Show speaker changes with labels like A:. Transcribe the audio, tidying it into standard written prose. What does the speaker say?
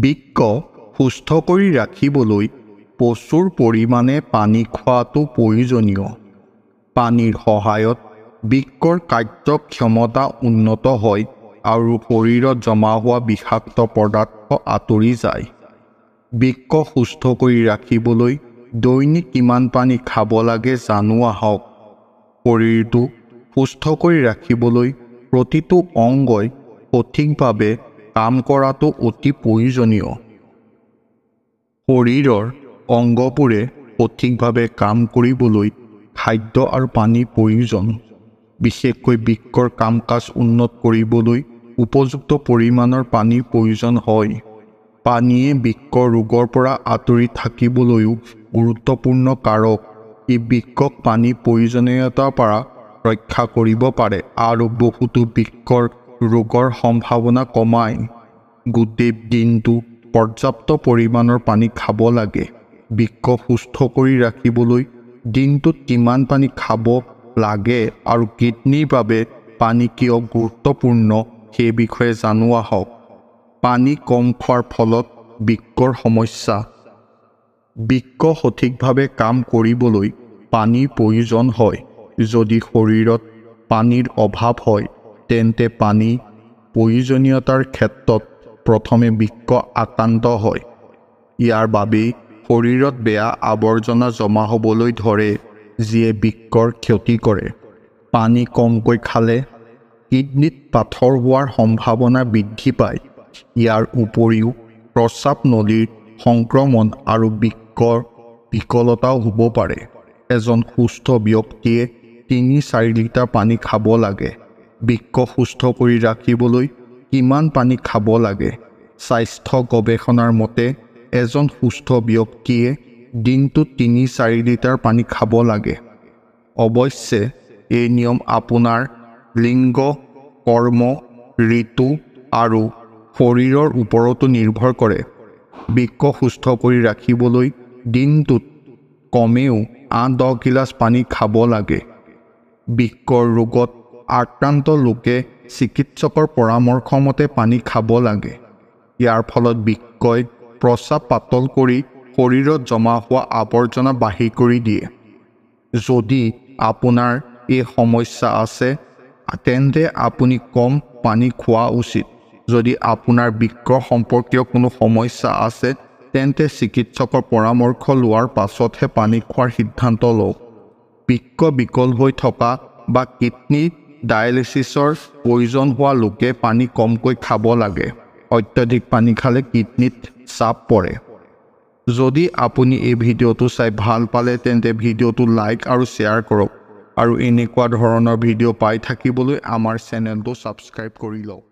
A: বৃক্ক সুস্থ কৰি ৰাখিবলৈ প্ৰচুৰ পৰিমাণে পানী খোৱাটো প্ৰয়োজনীয়। পানীৰ সহায়ত বৃক্কৰ কাৰ্যক্ষমতা উন্নত হয় আৰু শৰীৰত জমা হোৱা বিষাক্ত পদাৰ্থ আঁতৰি যায়। বৃক্ক সুস্থ কৰি ৰাখিবলৈ দৈনিক কিমান পানী খাব লাগে জানো আহক। শৰীৰটো সুস্থ কৰি ৰাখিবলৈ প্ৰতিটো অংগই সঠিকভাৱে কাম কৰাটো অতি প্ৰয়োজনীয়। শৰীৰৰ অংগবোৰে সঠিকভাৱে কাম কৰিবলৈ খাদ্য আৰু পানীৰ প্ৰয়োজন। বিশেষকৈ বৃক্কৰ কাম কাজ উন্নত কৰিবলৈ উপযুক্ত পৰিমাণৰ পানীৰ প্ৰয়োজন হয়। পানীয়ে বৃক্কৰ ৰোগৰ পৰা আঁতৰি থাকিবলৈও গুৰুত্বপূৰ্ণ কাৰক। ই বৃক্কক পানীৰ প্ৰয়োজনীয়তাৰ পৰা ৰক্ষা কৰিব পাৰে আৰু বহুতো বৃক্কৰ ৰোগৰ সম্ভাৱনা কমায়। গোটেই দিনটো পৰ্যাপ্ত পৰিমাণৰ পানী খাব লাগে। বৃক্ক সুস্থ কৰি ৰাখিবলৈ দিনটোত কিমান পানী খাব লাগে আৰু কিডনীৰ বাবে পানী কিয় গুৰুত্বপূৰ্ণ সেই বিষয়ে জানো আহক। পানী কম খোৱাৰ ফলত বৃক্কৰ সমস্যা। বৃক্ক সঠিকভাৱে কাম কৰিবলৈ পানীৰ প্ৰয়োজন হয়। যদি শৰীৰত পানীৰ অভাৱ হয় তেন্তে পানীৰ প্ৰয়োজনীয়তাৰ ক্ষেত্ৰত প্ৰথমে বৃক্ক আক্ৰান্ত হয়। ইয়াৰ বাবেই শৰীৰত বেয়া আৱৰ্জনা জমা হ'বলৈ ধৰে যিয়ে বৃক্কৰ ক্ষতি কৰে। পানী কমকৈ খালে কিডনীত পাথৰ হোৱাৰ সম্ভাৱনা বৃদ্ধি পায়। ইয়াৰ উপৰিও প্ৰস্ৰাৱ নলীৰ সংক্ৰমণ আৰু বৃক্কৰ বিকলতাও হ'ব পাৰে। এজন সুস্থ ব্যক্তিয়ে ৩-৪ লিটাৰ পানী খাব লাগে। বৃক্ক সুস্থ কৰি ৰাখিবলৈ কিমান পানী খাব লাগে? স্বাস্থ্য গৱেষণাৰ মতে এজন সুস্থ ব্যক্তিয়ে দিনটোত ৩-৪ লিটাৰ পানী খাব লাগে। অৱশ্যে এই নিয়ম আপোনাৰ লিংগ, কৰ্ম, ঋতু আৰু শৰীৰৰ ওপৰতো নিৰ্ভৰ কৰে। বৃক্ক সুস্থ কৰি ৰাখিবলৈ দিনটোত কমেও ৮-১০ গিলাচ পানী খাব লাগে। বৃক্কৰ ৰোগত আক্ৰান্ত লোকে চিকিৎসকৰ পৰামৰ্শ মতে পানী খাব লাগে। ইয়াৰ ফলত বৃক্কই প্ৰস্ৰাৱ পাতল কৰি শৰীৰত জমা হোৱা আৱৰ্জনা বাহিৰ কৰি দিয়ে। যদি আপোনাৰ এই সমস্যা আছে তেন্তে আপুনি কম পানী খোৱা উচিত। যদি আপোনাৰ বৃক্ক সম্পৰ্কীয় কোনো সমস্যা আছে তেন্তে চিকিৎসকৰ পৰামৰ্শ লোৱাৰ পাছতহে পানী খোৱাৰ সিদ্ধান্ত লওক। বৃক্ক বিকল হৈ থকা বা কিডনী ডায়েলিচিছৰ প্ৰয়োজন হোৱা লোকে পানী কমকৈ খাব লাগে। অত্যাধিক পানী খালে কিডনীত চাপ পৰে। যদি আপুনি এই ভিডিঅ'টো চাই ভাল পালে তেন্তে ভিডিঅ'টো লাইক আৰু শ্বেয়াৰ কৰক আৰু এনেকুৱা ধৰণৰ ভিডিঅ' পাই থাকিবলৈ আমাৰ চেনেলটো ছাবস্ক্ৰাইব কৰি লওক।